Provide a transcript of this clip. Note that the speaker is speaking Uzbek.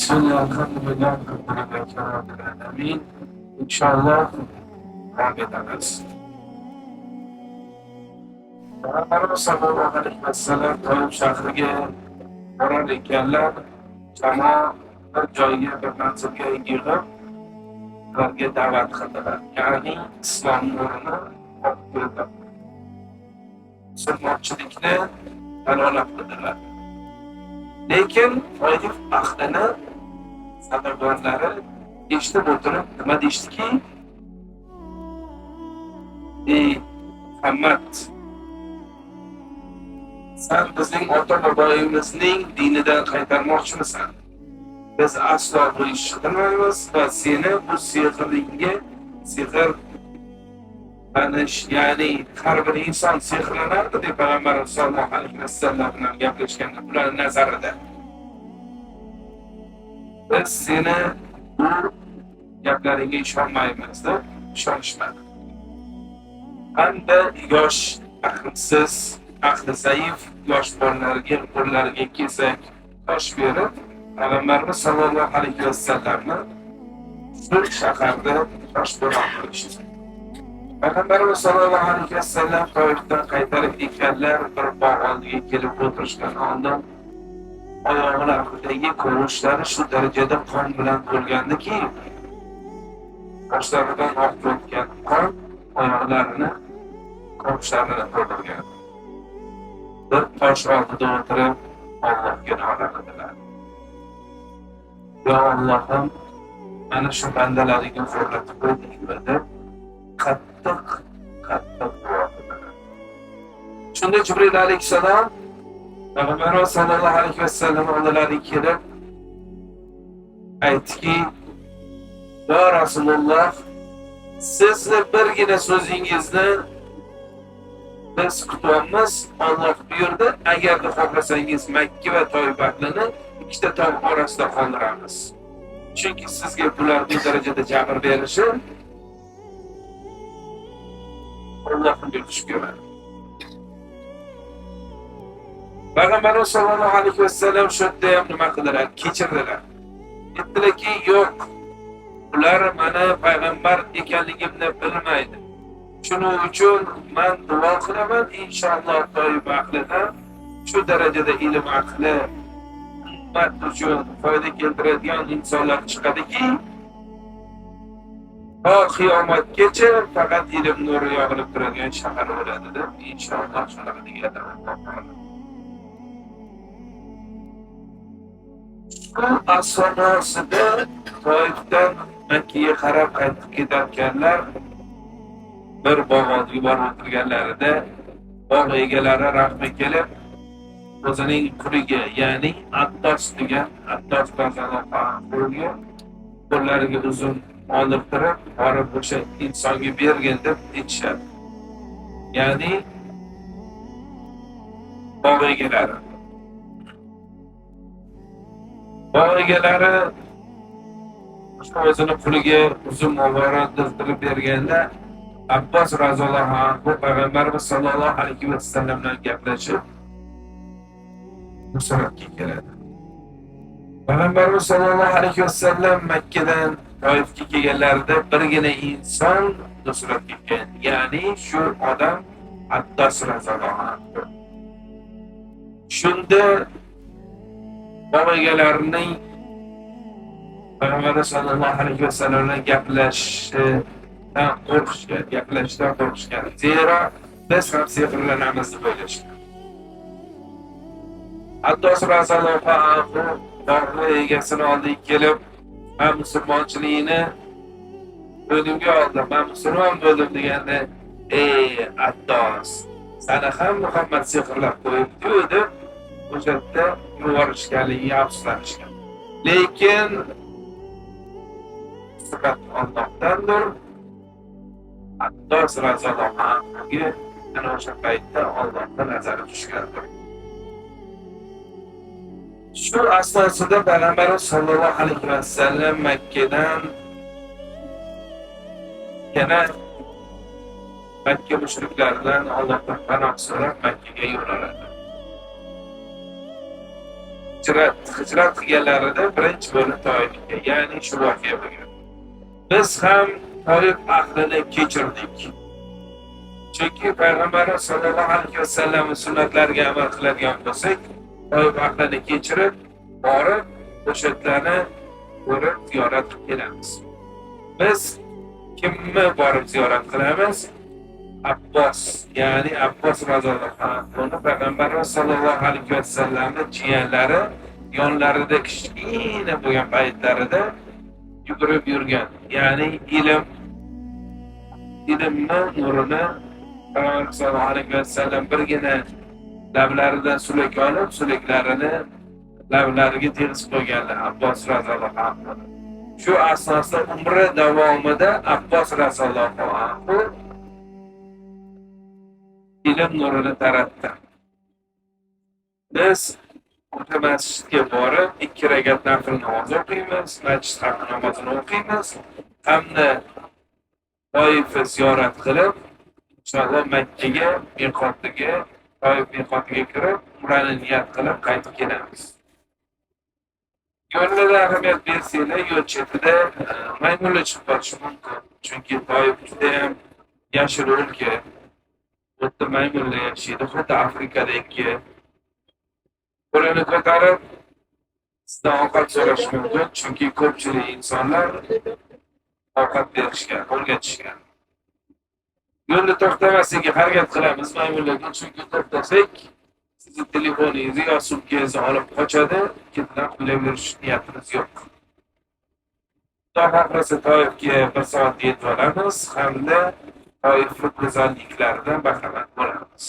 Bismillah, alhamdulillah, rabbil alamin. İnşallah devam ederiz. Peygamberimiz sallallohu alayhi vasallam Toyib shahriga borar ekanlar, jamoa bir joyga, bir manzilga yig'ilib, ularga da'vat qildilar. Ya'ni islom nurini olib keldilar. Musulmonchilikni dalolat qildilar. Lekin Toyib ahlini sardorlari eshitib o'tirib nima deyshdiki? Ey Muhammad, sen bizning ota-boboyimizning dinidan qaytarmoqchimisan? Biz aslo bu ishni qilmaymiz va seni bu sehrlingga sehr banish, ya'ni har bir inson sehrlanardi deb Payg'ambarimiz sollallohu alayhi vasallam bilan gaplashganda ularning nazarida. Biz seni bu gaplaringga ishonmaymiz deb ishonishmadi. Hamda yosh, aqlsiz, aqli zaif yosh bolalarga qo'llariga kesak tosh berib, Payg'ambarimiz sollallohu alayhi vasallamni shu shaharda toshbo'ron qilishdi. Payg'ambarimiz sollallohu alayhi vasallam Toyibdan qaytarib ekanlar, bir bog' oldiga kelib o'tirishdan oldin oyoqlaridagi ko'rishlari shu darajada qon bilan to'lgandiki, boshlaridan oqib o'tgan qon oyoqlarini, qo'shlarini to'ldirgan. Bir tosh oldida o'tirib Allohga duo qildilar. Ya Allohim, mana shu bandalaringga zo'rlatib qo'yding deb qattiq duo qildilar. Shunda Jibril alayhissalom Payg'ambarimiz sollallohu alayhi vasallam oldilariga kelib aytdiki, "Ya Rasululloh, sizni birgina so'zingizni biz kutyapmiz. Alloh buyurdi, agarda xohlasangiz Makka va Toyib ahlini ikkita tog' orasida qoldiramiz. Chunki sizga bular bu darajada jabr berishi Allohning buyurishiga ko'ra." Payg'ambarimiz sollallohu alayhi vasallam shu yerda ham nima qildilar? Kechirdilar. Aytdilarki, yo'q, ular meni payg'ambar ekanligimni bilmaydi. Shuning uchun men duo qilaman, inshaalloh Toyib ahlidan shu darajada ilm aqli ummat uchun foyda keltiradigan insonlar chiqadiki, to qiyomatgacha faqat ilm nuri yog'ilib turadigan shahar bo'ladi deb inshaalloh shunaqa deganlar. Bu asosida Toyibdan Makkaga qarab qaytib ketarkanlar, bir bog' oldiga borib o'tirganlarida bog' egalari rahmi kelib, o'zining puliga, ya'ni attos degan, attos qo'lga qo'llariga uzun olib turib, borib o'sha insonga bergin deb aytishadi. Ya'ni bog' egalari. Bog' egalari o'zini puliga uzun muborak dirtirib berganda, Abbos roziyallohu anhu Payg'ambarimiz sollallohu alayhi vasallam bilan gaplashib Nusratga keladi. Payg'ambarimiz sollallohu alayhi vasallam Makkadan Toyibga kelganlarida birgina inson Nusratga kelgan, ya'ni shu odam Abbos roziyallohu anhu. Shunda bog' egalarining Payg'ambarimiz sollallohu alayhi vasallam bilan gaplashishdan qo'rqishgan. Zero biz ham sehrlanamiz deb o'ylashgan. Abbos roziyallohu anhu bog' egasini oldiga kelib, "Men musulmonchilikni o'zimga oldim, men musulmon bo'ldim" deganda, "Ey Abbos, seni ham Muhammad sehrlab qo'yibdi" deb o'sha yerda yuborishganligiga afsuslanishgan. Lekin faqat Allohdandir. Abbos roziyallohu anhuga ana o'sha paytda Allohdan nazari tushgandir. Shu asosida Payg'ambarimiz sollallohu alayhi vasallam Makkadan yana Makka mushriklaridan Allohdan panoh so'rab Makkaga yo'l oladi. hijrat qilganlarida birinchi bo'lib Toifga, ya'ni shu voqea bo'lgan. Biz ham Toif ahlini kechirdik. Chunki Payg'ambarimiz sollallohu alayhi vasallam sunnatlariga amal qiladigan bo'lsak, Toif ahlini kechirib, borib, o'shalarni ko'rib ziyorat qilib kelamiz. Biz kimni borib ziyorat qilamiz? Abbos, ya'ni Abbos roziyallohu anhu, Payg'ambarimiz sollallohu alayhi vasallamning jiyanlari yonlarida kichkina bo'lgan paytlarida yugurib yurgan. Ya'ni ilmni nurini Payg'ambarimiz sollallohu alayhi vasallam birgina lablaridan sulak olib, sulaklarini lablariga tegizib qo'yganlar Abbos roziyallohu anhu. Shu asosda umri davomida Abbos roziyallohu anhu ilm nurini taratdi. Biz o'sha masjidga borib 2 rakat nafl namoz o'qiymiz, masjid haqqi namozini o'qiymiz, hamda Toifni ziyorat qilib, inshaalloh Makkaga, miqotiga, Toif miqotiga kirib, umrani niyat qilib qaytib kelamiz. Yo'lda ahamiyat bersanglar, yo'l chetida maymunlar chiqib qolishi mumkin. Chunki Toif juda ham yashil o'lka. Bu yerda maymunlar yashaydi, xuddi Afrikadagi. Qo'lini ko'tarib, sizdan ovqat so'rash mumkin, chunki ko'pchilik insonlar ovqat berishga o'rgatishgan. Yo'lda to'xtamaslikka harakat qilamiz maymunlarga, chunki to'xtasak, sizni telefoningizni yo sumkangizni olib qochadi, ketdan qilaverish niyatimiz yo'q. Xudo xohlasa Toifga 1 soatda yetib olamiz hamda Toifning go'zalliklaridan bahramand bo'lamiz.